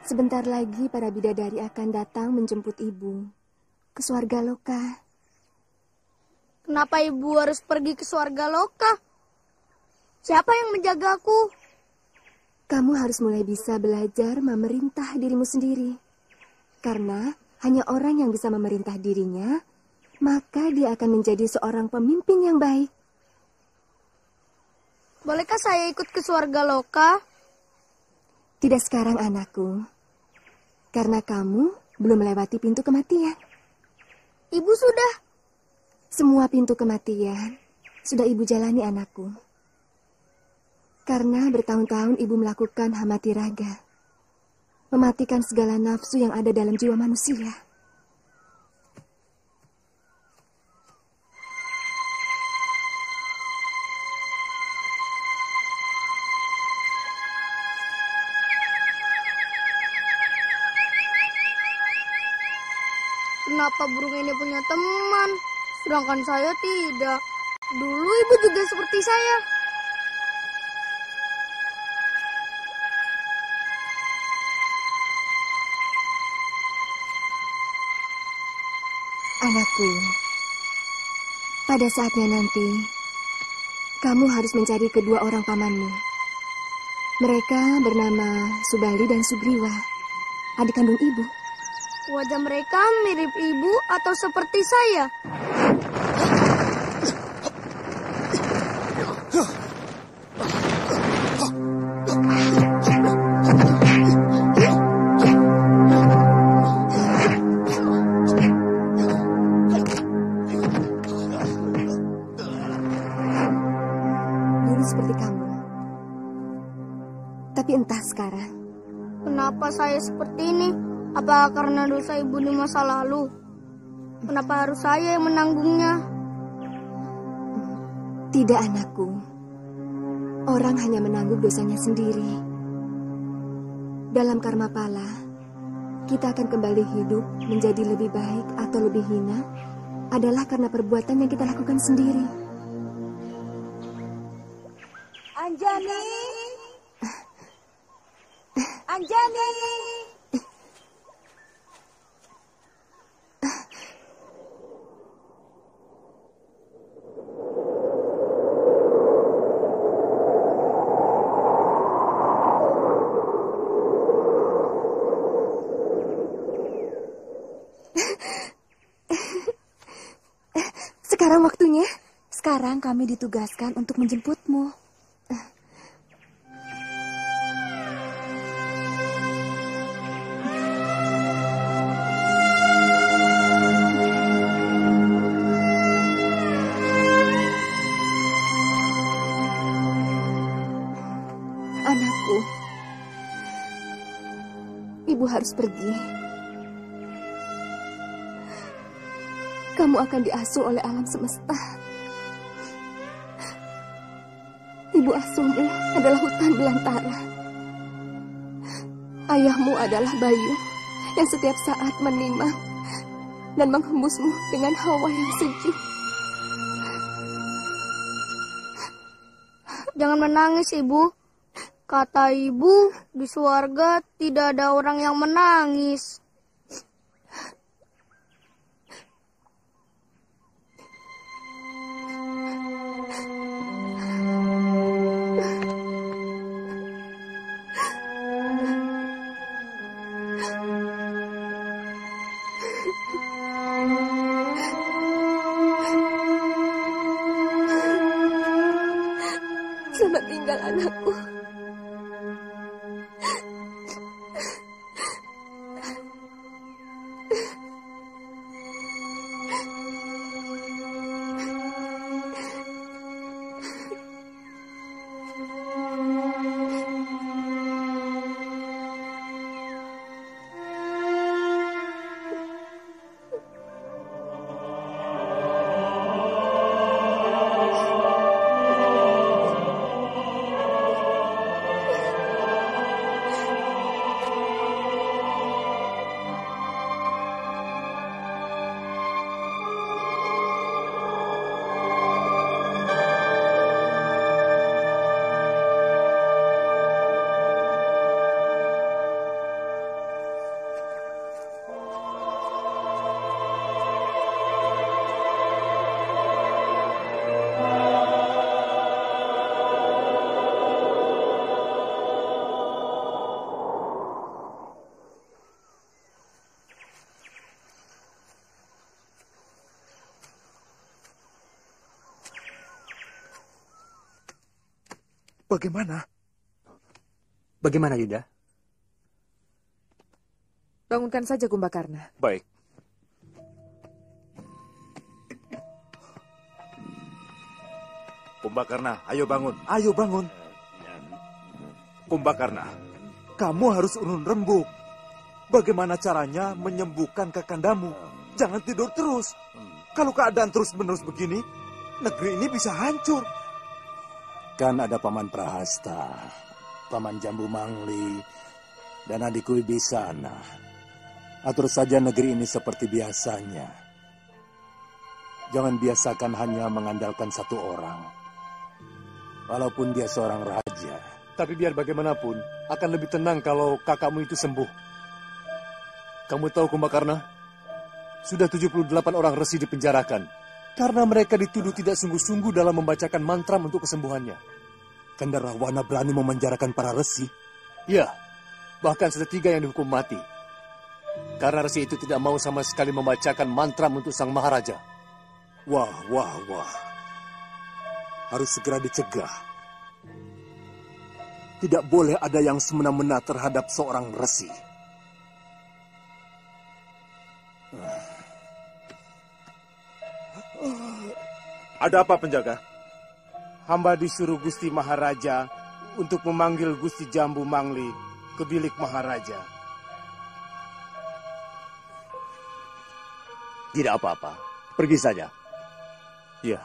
Sebentar lagi para bidadari akan datang menjemput ibu ke Swarga Loka. Kenapa ibu harus pergi ke Swarga Loka? Siapa yang menjagaku? Kamu harus mulai bisa belajar memerintah dirimu sendiri. Karena hanya orang yang bisa memerintah dirinya, maka dia akan menjadi seorang pemimpin yang baik. Bolehkah saya ikut ke Swarga Loka? Tidak sekarang, anakku. Karena kamu belum melewati pintu kematian. Ibu sudah. Semua pintu kematian sudah ibu jalani, anakku. Karena bertahun-tahun ibu melakukan hamati raga. Mematikan segala nafsu yang ada dalam jiwa manusia. Kenapa burung ini punya teman, sedangkan saya tidak? Dulu ibu juga seperti saya. Anakku, pada saatnya nanti, kamu harus mencari kedua orang pamanmu. Mereka bernama Subali dan Sugriwa, adik kandung ibu. Wajah mereka mirip ibu atau seperti saya? Dulu seperti kamu. Tapi entah sekarang. Kenapa saya seperti ini? Apa karena dosa ibu di masa lalu? Kenapa harus saya yang menanggungnya? Tidak, anakku. Orang hanya menanggung dosanya sendiri. Dalam karma pala, kita akan kembali hidup menjadi lebih baik atau lebih hina adalah karena perbuatan yang kita lakukan sendiri. Anjani! Anjani! Sekarang waktunya. Sekarang kami ditugaskan untuk menjemputmu. Anakku, ibu harus pergi. Kamu akan diasuh oleh alam semesta. Ibu asuhmu adalah hutan belantara. Ayahmu adalah bayu yang setiap saat menimang dan menghembusmu dengan hawa yang sejuk. Jangan menangis, Ibu. Kata ibu, di surga tidak ada orang yang menangis. Selamat tinggal, anakku. Bagaimana? Bagaimana, Yuda? Bangunkan saja Kumbakarna. Baik. Kumbakarna, ayo bangun. Ayo bangun. Kumbakarna, kamu harus urun rembuk. Bagaimana caranya menyembuhkan kakandamu? Jangan tidur terus. Kalau keadaan terus-menerus begini, negeri ini bisa hancur. Kan ada Paman Prahasta, Paman Jambu Mangli, dan adikku Wibisana. Atur saja negeri ini seperti biasanya. Jangan biasakan hanya mengandalkan satu orang. Walaupun dia seorang raja. Tapi biar bagaimanapun, akan lebih tenang kalau kakakmu itu sembuh. Kamu tahu Kumbakarna? Sudah 78 orang resi dipenjarakan. Karena mereka dituduh tidak sungguh-sungguh dalam membacakan mantra untuk kesembuhannya. Kendarawana berani memenjarakan para resi? Ya, bahkan sudah 3 yang dihukum mati. Karena resi itu tidak mau sama sekali membacakan mantra untuk sang Maharaja. Wah. Harus segera dicegah. Tidak boleh ada yang semena-mena terhadap seorang resi. Ada apa, penjaga? Hamba disuruh Gusti Maharaja untuk memanggil Gusti Jambu Mangli ke bilik Maharaja. Tidak apa-apa, pergi saja. Ya.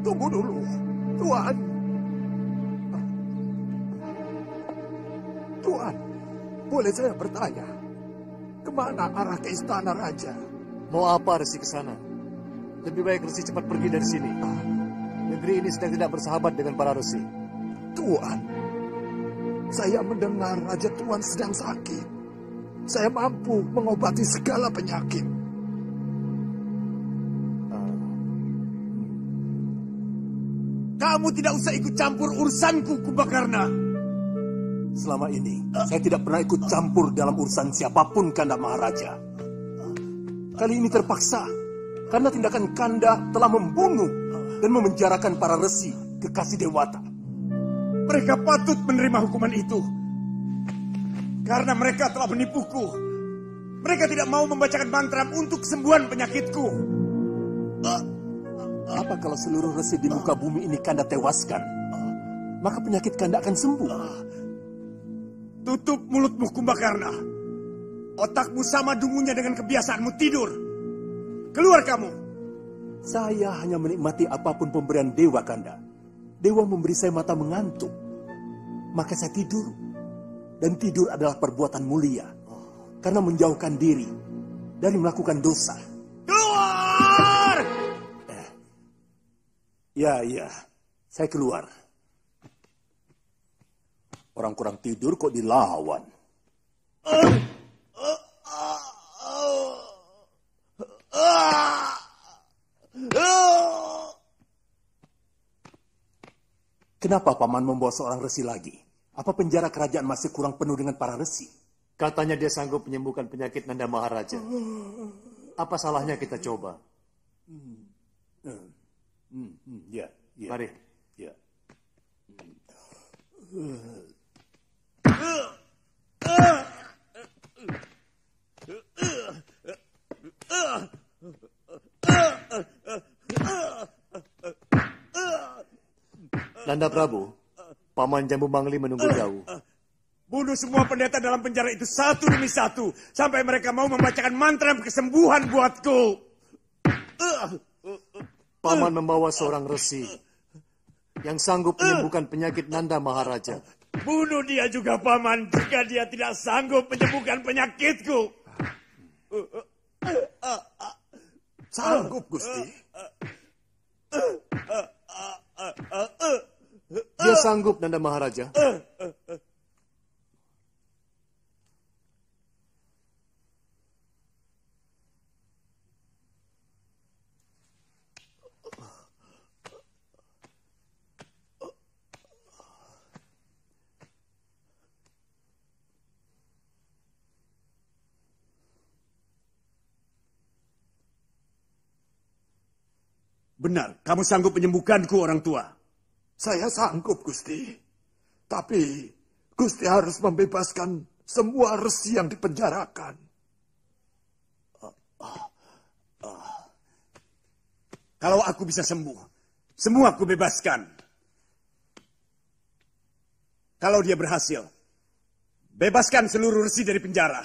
Tunggu dulu, Tuan. Tuan, boleh saya bertanya? Kemana arah ke istana raja? Mau apa Resi ke sana? Lebih baik Resi cepat pergi dari sini. Negeri ini sedang tidak bersahabat dengan para Resi. Tuan, saya mendengar Raja Tuan sedang sakit. Saya mampu mengobati segala penyakit. Kamu tidak usah ikut campur urusanku, Kumbakarna. Selama ini, saya tidak pernah ikut campur dalam urusan siapapun, Kanda Maharaja. Kali ini terpaksa, karena tindakan Kanda telah membunuh dan memenjarakan para resi kekasih Dewata. Mereka patut menerima hukuman itu. Karena mereka telah menipuku. Mereka tidak mau membacakan mantra untuk kesembuhan penyakitku. Apa kalau seluruh resi di muka bumi ini Kanda tewaskan? Maka penyakit Kanda akan sembuh. Tutup mulutmu, Kumbakarna. Otakmu sama dungunya dengan kebiasaanmu tidur. Keluar kamu. Saya hanya menikmati apapun pemberian Dewa, Kanda. Dewa memberi saya mata mengantuk. Maka saya tidur. Dan tidur adalah perbuatan mulia. Karena menjauhkan diri dari melakukan dosa. Keluar! Ya, saya keluar. Orang kurang tidur kok dilawan. Kenapa Paman membawa seorang resi lagi? Apa penjara kerajaan masih kurang penuh dengan para resi? Katanya dia sanggup menyembuhkan penyakit Nanda Maharaja. Apa salahnya kita coba? Ya. Mari. Ya. Nanda Prabu, Paman Jambu Mangli menunggu jauh. Bunuh semua pendeta dalam penjara itu satu demi satu. Sampai mereka mau membacakan mantra kesembuhan buatku. Paman membawa seorang resi yang sanggup menyembuhkan penyakit Nanda Maharaja. Bunuh dia juga, Paman, jika dia tidak sanggup menyembuhkan penyakitku. Sanggup, Gusti. Dia sanggup, Nanda Maharaja. Benar, kamu sanggup menyembuhkanku, orang tua. Saya sanggup, Gusti. Tapi Gusti harus membebaskan semua resi yang dipenjarakan. Kalau aku bisa sembuh, semua aku bebaskan. Kalau dia berhasil, bebaskan seluruh resi dari penjara.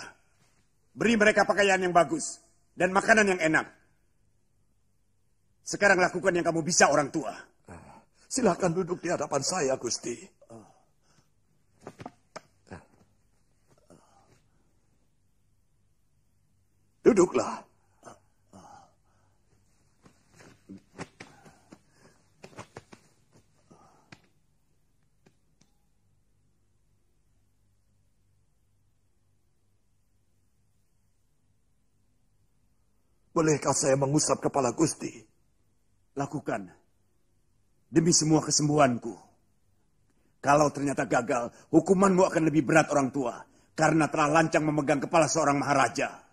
Beri mereka pakaian yang bagus dan makanan yang enak. Sekarang lakukan yang kamu bisa, orang tua. Silakan duduk di hadapan saya, Gusti. Duduklah. Bolehkah saya mengusap kepala Gusti? Lakukan. Demi semua kesembuhanku. Kalau ternyata gagal, hukumanmu akan lebih berat orang tua. Karena telah lancang memegang kepala seorang maharaja.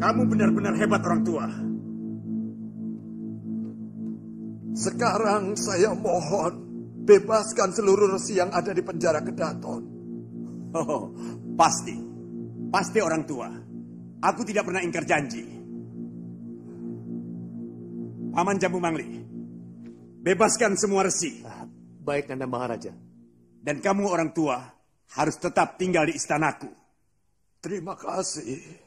Kamu benar-benar hebat orang tua. Sekarang saya mohon, bebaskan seluruh resi yang ada di penjara Kedaton. Oh, pasti. Pasti orang tua. Aku tidak pernah ingkar janji. Paman Jambu Mangli, bebaskan semua resi. Baik, Nanda Maharaja. Dan kamu orang tua harus tetap tinggal di istanaku. Terima kasih.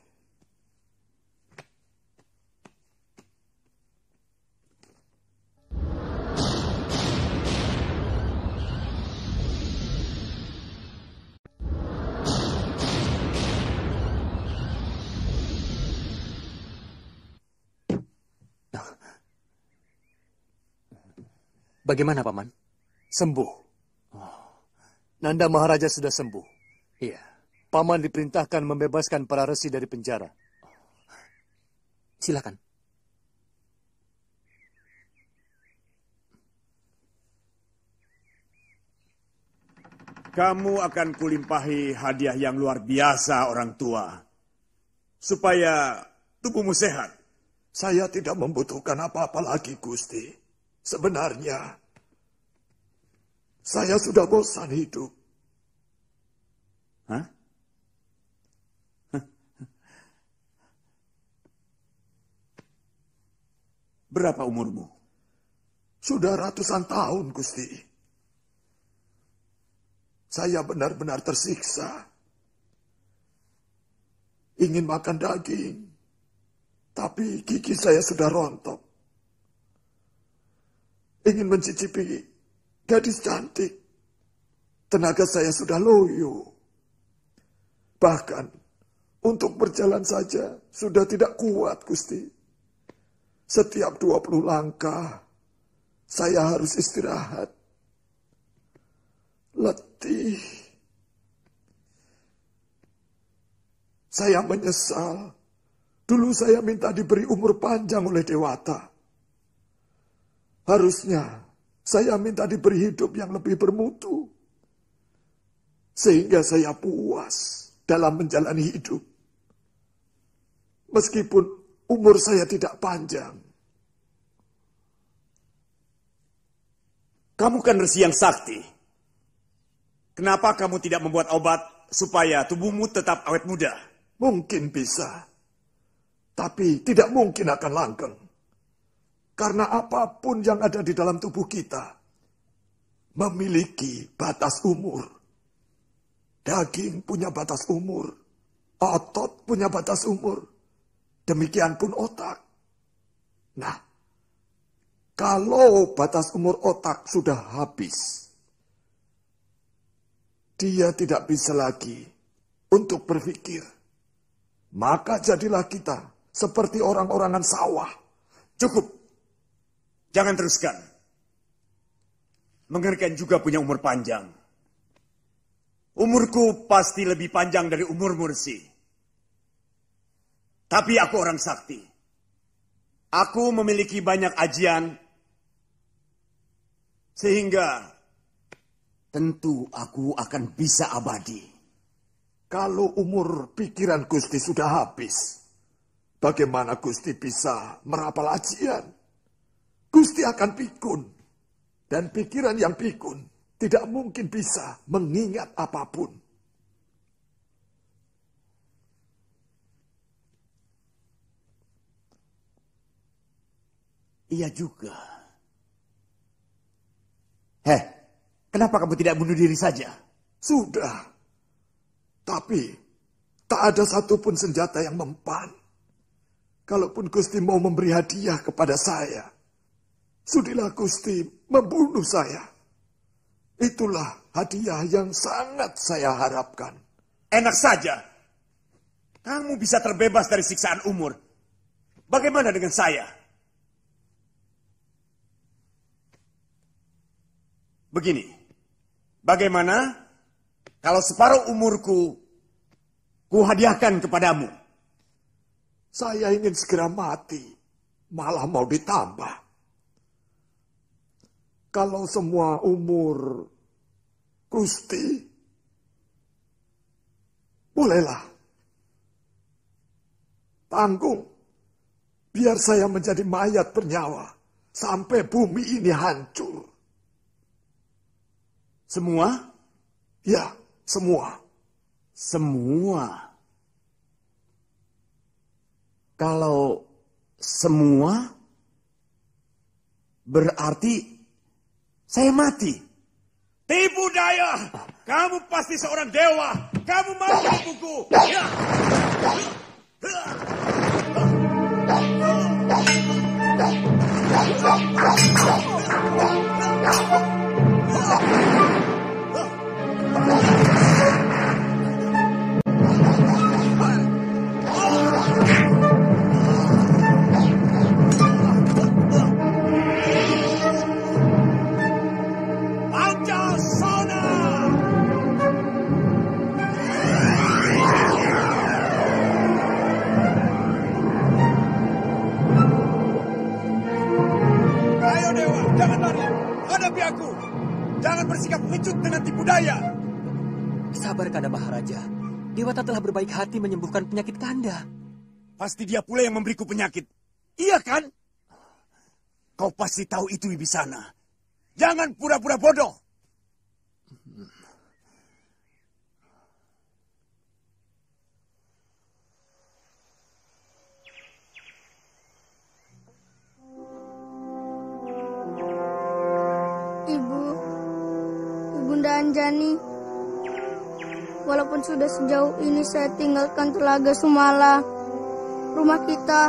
Bagaimana, Paman? Sembuh. Nanda Maharaja sudah sembuh. Iya. Paman diperintahkan membebaskan para resi dari penjara. Silakan. Kamu akan kulimpahi hadiah yang luar biasa orang tua. Supaya tubuhmu sehat. Saya tidak membutuhkan apa-apa lagi, Gusti. Sebenarnya, saya sudah bosan hidup. Hah? Berapa umurmu? Sudah ratusan tahun, Gusti. Saya benar-benar tersiksa. Ingin makan daging, tapi gigi saya sudah rontok. Ingin mencicipi gadis cantik. Tenaga saya sudah loyo. Bahkan untuk berjalan saja sudah tidak kuat, Gusti. Setiap 20 langkah saya harus istirahat. Letih. Saya menyesal. Dulu saya minta diberi umur panjang oleh Dewata. Harusnya saya minta diberi hidup yang lebih bermutu. Sehingga saya puas dalam menjalani hidup. Meskipun umur saya tidak panjang. Kamu kan resi yang sakti. Kenapa kamu tidak membuat obat supaya tubuhmu tetap awet muda? Mungkin bisa. Tapi tidak mungkin akan langgeng. Karena apapun yang ada di dalam tubuh kita memiliki batas umur. Daging punya batas umur. Otot punya batas umur. Demikian pun otak. Nah, Kalau batas umur otak sudah habis, dia tidak bisa lagi untuk berpikir. Maka jadilah kita seperti orang-orangan sawah. Cukup. Jangan teruskan. Mengerikan juga punya umur panjang. Umurku pasti lebih panjang dari umur Mursi. Tapi aku orang sakti. Aku memiliki banyak ajian. Sehingga tentu aku akan bisa abadi. Kalau umur pikiran Gusti sudah habis, bagaimana Gusti bisa merapal ajian? Gusti akan pikun. Dan pikiran yang pikun tidak mungkin bisa mengingat apapun. Iya juga. Kenapa kamu tidak bunuh diri saja? Sudah. Tapi tak ada satupun senjata yang mempan. Kalaupun Gusti mau memberi hadiah kepada saya, sudilah Gusti membunuh saya. Itulah hadiah yang sangat saya harapkan. Enak saja. Kamu bisa terbebas dari siksaan umur. Bagaimana dengan saya? Begini, bagaimana kalau separuh umurku kuhadiahkan kepadamu? Saya ingin segera mati, malah mau ditambah. Kalau semua umur Gusti, bolehlah. Tanggung, biar saya menjadi mayat bernyawa sampai bumi ini hancur. Semua? Ya, semua. Semua? Kalau semua, berarti saya mati. Tipu daya! Kamu pasti seorang dewa. Kamu mau menipuku. Ya. Bersikap pengecut dengan tipu daya. Sabar Kanda Maharaja. Dewata telah berbaik hati menyembuhkan penyakit Kanda. Pasti dia pula yang memberiku penyakit. Iya kan? Kau pasti tahu itu Wibisana. Jangan pura-pura bodoh. Bunda Anjani, walaupun sudah sejauh ini saya tinggalkan Telaga Sumala, rumah kita,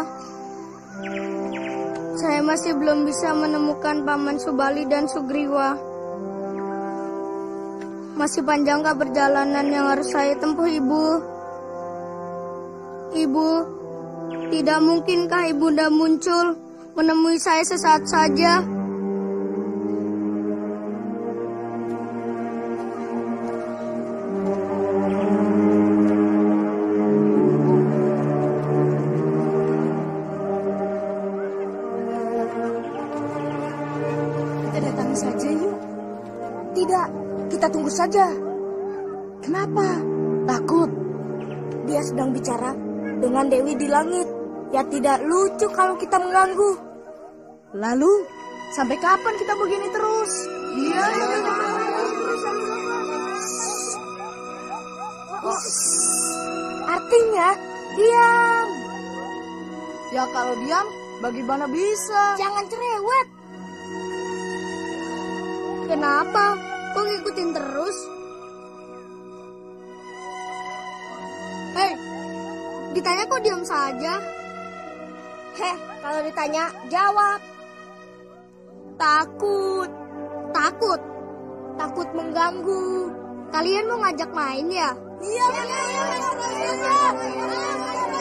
saya masih belum bisa menemukan Paman Subali dan Sugriwa. Masih panjangkah perjalanan yang harus saya tempuh, Ibu? Ibu, tidak mungkinkah Ibunda muncul menemui saya sesaat saja? Tunggu saja. Kenapa? Takut. Dia sedang bicara dengan Dewi di langit. Ya tidak lucu kalau kita mengganggu. Lalu, sampai kapan kita begini terus? Iya. Artinya, diam. Ya kalau diam, bagaimana bisa? Jangan cerewet. Kenapa? Kok ngikutin terus? Hei, ditanya kok diam saja? Heh, kalau ditanya, jawab. takut. Takut? Takut mengganggu. Kalian mau ngajak main ya? Iya.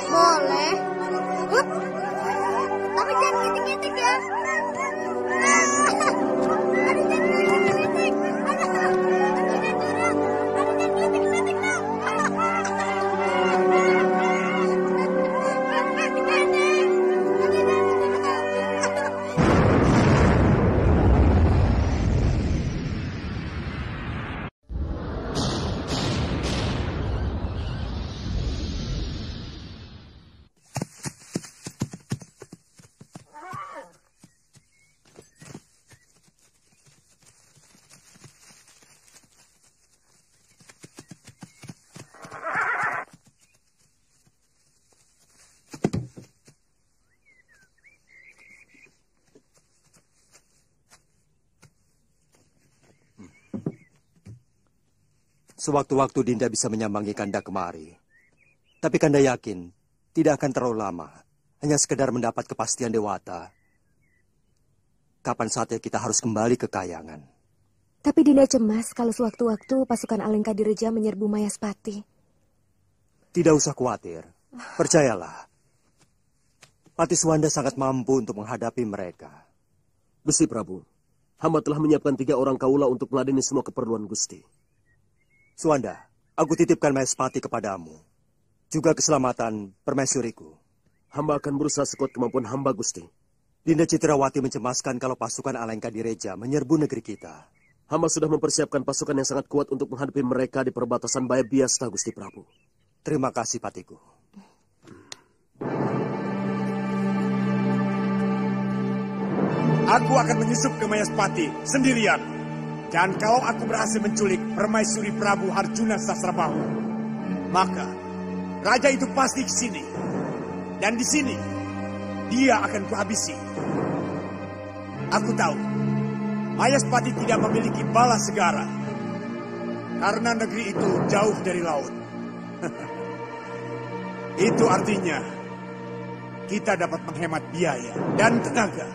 Boleh. Tapi jangan ngitik-ngitik ya. Sewaktu-waktu Dinda bisa menyambangi Kanda kemari. Tapi Kanda yakin tidak akan terlalu lama. Hanya sekedar mendapat kepastian Dewata. Kapan saatnya kita harus kembali ke Kayangan. Tapi Dinda cemas kalau sewaktu-waktu pasukan Alengkadireja menyerbu Mayaspati. Tidak usah khawatir. Percayalah. Patiswanda sangat mampu untuk menghadapi mereka. Gusti Prabu, hamba telah menyiapkan 3 orang kaula untuk meladeni semua keperluan Gusti. Suwanda, aku titipkan Mayaspati kepadamu. Juga keselamatan permaisuriku. Hamba akan berusaha sekuat kemampuan hamba, Gusti. Dinda Citrawati mencemaskan kalau pasukan Alengkadireja menyerbu negeri kita. Hamba sudah mempersiapkan pasukan yang sangat kuat untuk menghadapi mereka di perbatasan Bayabiasta, Gusti Prabu. Terima kasih, Patiku. Aku akan menyusup ke Mayaspati sendirian. Dan kalau aku berhasil menculik Permaisuri Prabu Harjuna Sasrabahu, maka raja itu pasti ke sini. Dan di sini dia akan kuhabisi. Aku tahu Mayaspati tidak memiliki bala segara karena negeri itu jauh dari laut. Itu artinya kita dapat menghemat biaya dan tenaga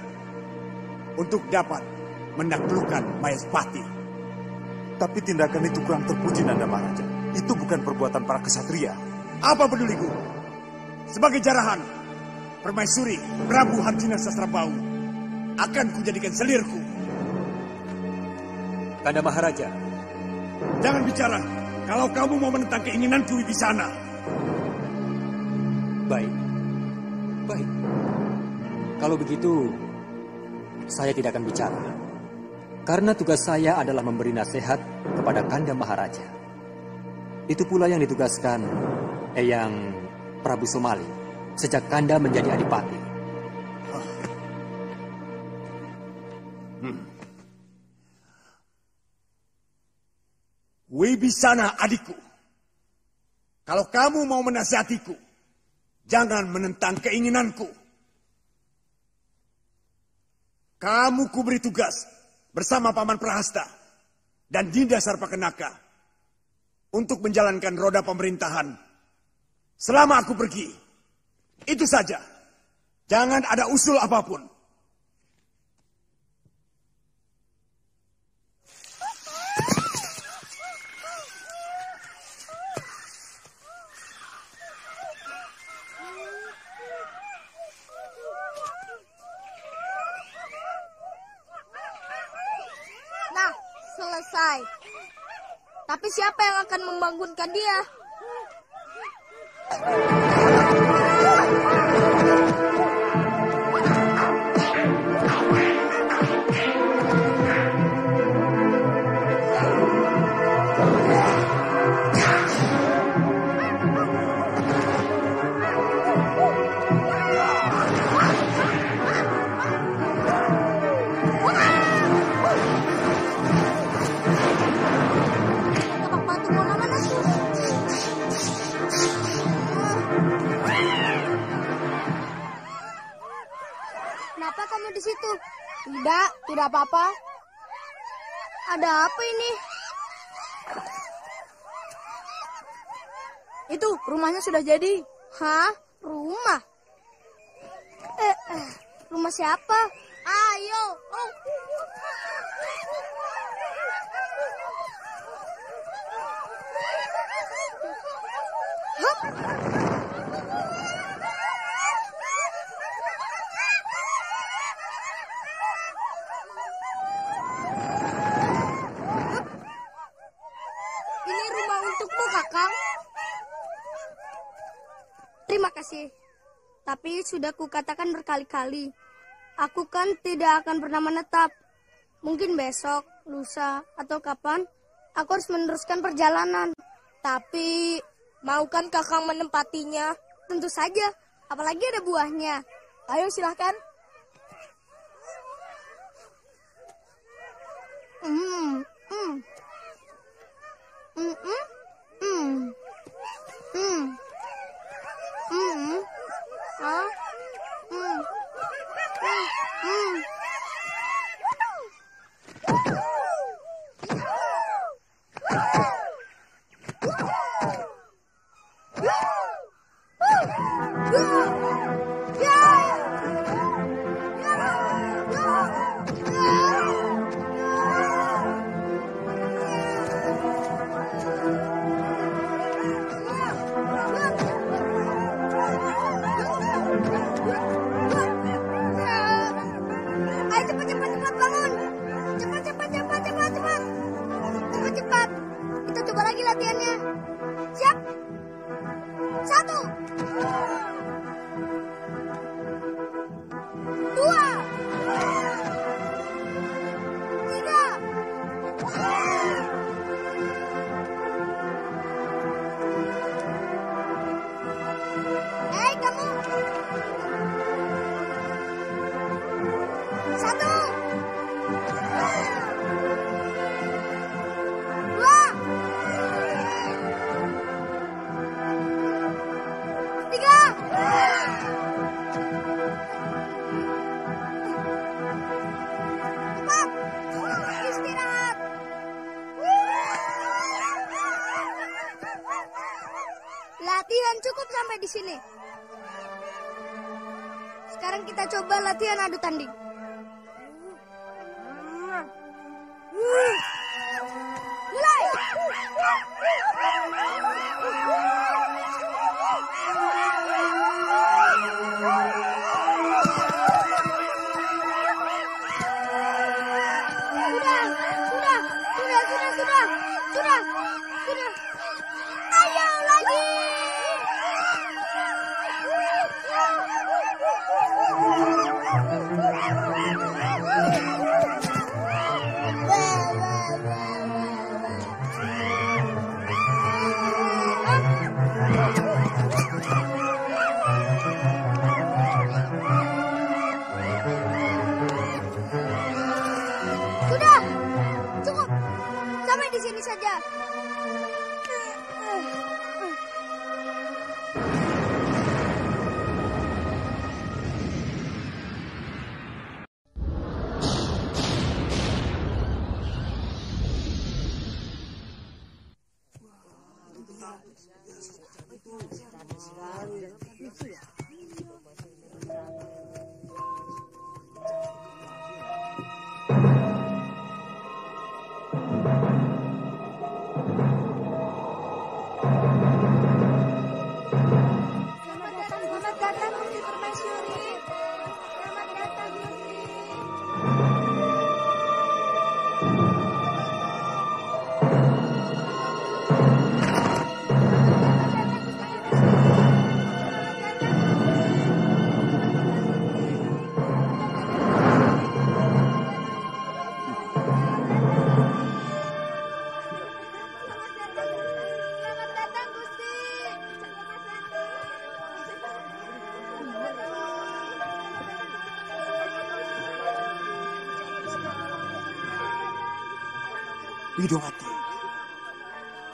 untuk dapat menaklukkan Mayaspati. Tapi tindakan itu kurang terpuji, Nanda Maharaja. Itu bukan perbuatan para kesatria. Apa peduliku? Sebagai jarahan, Permaisuri Prabu Harjuna Sasrabahu akan kujadikan selirku. Kanda Maharaja. Jangan bicara kalau kamu mau menentang keinginanku Wibisana. Baik. Baik. Kalau begitu, saya tidak akan bicara. Karena tugas saya adalah memberi nasihat kepada Kanda Maharaja. Itu pula yang ditugaskan Eyang Prabu Somali sejak Kanda menjadi adipati. Wibisana adikku, kalau kamu mau menasihatiku, jangan menentang keinginanku. Kamu kuberi tugas bersama Paman Prahasta dan Dinda Sarpakenaka untuk menjalankan roda pemerintahan selama aku pergi. Itu saja. Jangan ada usul apapun. Selesai. Tapi siapa yang akan membangunkan dia? Kenapa kamu di situ? Tidak apa-apa. Ada apa ini? Itu rumahnya sudah jadi. Hah? Rumah? Rumah siapa? Ayo. Ini rumah untukmu, Kakang. Terima kasih. Tapi sudah kukatakan berkali-kali, aku kan tidak akan pernah menetap. Mungkin besok, lusa, atau kapan, aku harus meneruskan perjalanan. Tapi, mau kan Kakang menempatinya? Tentu saja, apalagi ada buahnya. Ayo silahkan. Latihan cukup sampai di sini. Sekarang kita coba latihan adu tanding. Mulai. Sudah. Ayo lagi. Sudah, cukup. Sampai di sini saja. Selamat datang Gusti Permaisuri. Selamat datang Gusti. Widowati,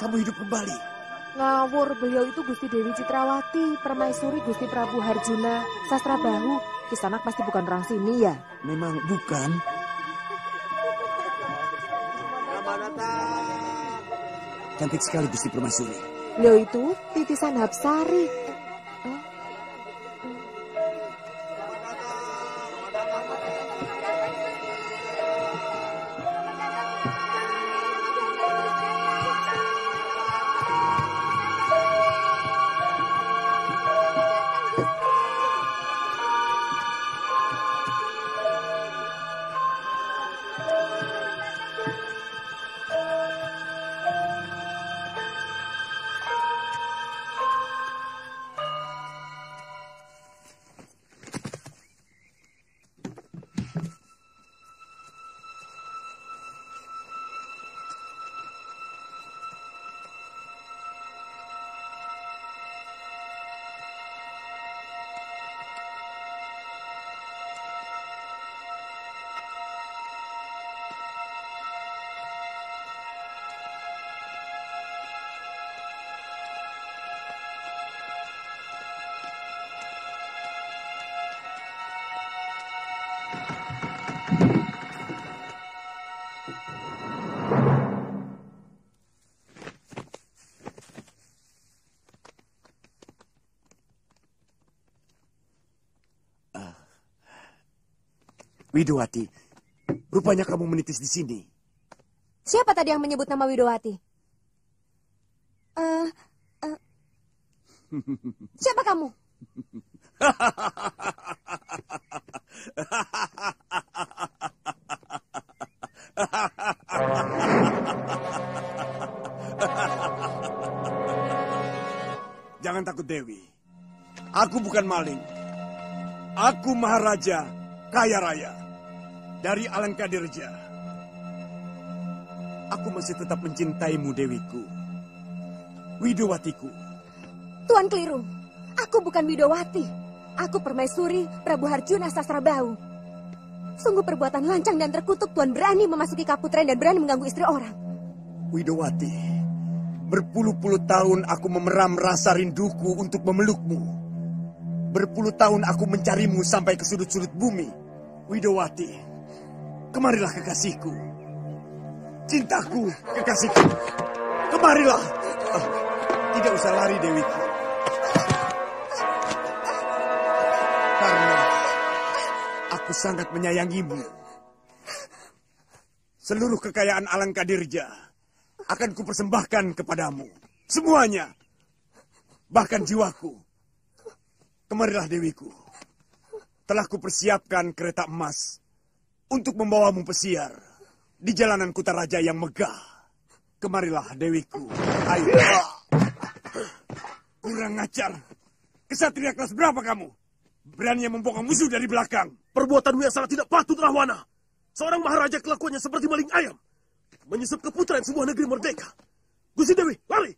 kamu hidup kembali. Ngawur, beliau itu Gusti Dewi Citrawati, permaisuri Gusti Prabu Harjuna, Sasrabahu. Kisanak pasti bukan orang sini ya? Memang bukan. Cantik sekali Gusti Permaisuri. Beliau itu titisan Hapsari. Widowati, rupanya kamu menitis di sini. Siapa tadi yang menyebut nama Widowati? Siapa kamu? Jangan takut, Dewi. Aku bukan maling. Aku Maharaja kaya raya dari Alengkadirja. Aku masih tetap mencintaimu, Dewiku. Widowatiku. Tuan keliru. Aku bukan Widowati. Aku permaisuri Prabu Harjuna Sasrabahu. Sungguh perbuatan lancang dan terkutuk Tuan berani memasuki kaputren dan berani mengganggu istri orang. Widowati, berpuluh-puluh tahun aku memeram rasa rinduku untuk memelukmu. Berpuluh tahun aku mencarimu sampai ke sudut-sudut bumi. Widowati, kemarilah kekasihku. Cintaku, kekasihku. Kemarilah. Tidak usah lari, Dewiku. Karena aku sangat menyayangimu. Seluruh kekayaan Alengkadirja akan kupersembahkan kepadamu. Semuanya. Bahkan jiwaku. Kemarilah, Dewiku. Telah kupersiapkan kereta emas untuk membawamu pesiar di jalanan Kutaraja yang megah. Kemarilah, Dewiku. Ayo. Kurang ngajar. Kesatria kelas berapa kamu? Berani membokong musuh dari belakang. Perbuatanmu yang sangat tidak patut, Rahwana. Seorang maharaja kelakuannya seperti maling ayam. Menyusup ke putra sebuah negeri merdeka. Gusti Dewi, lari!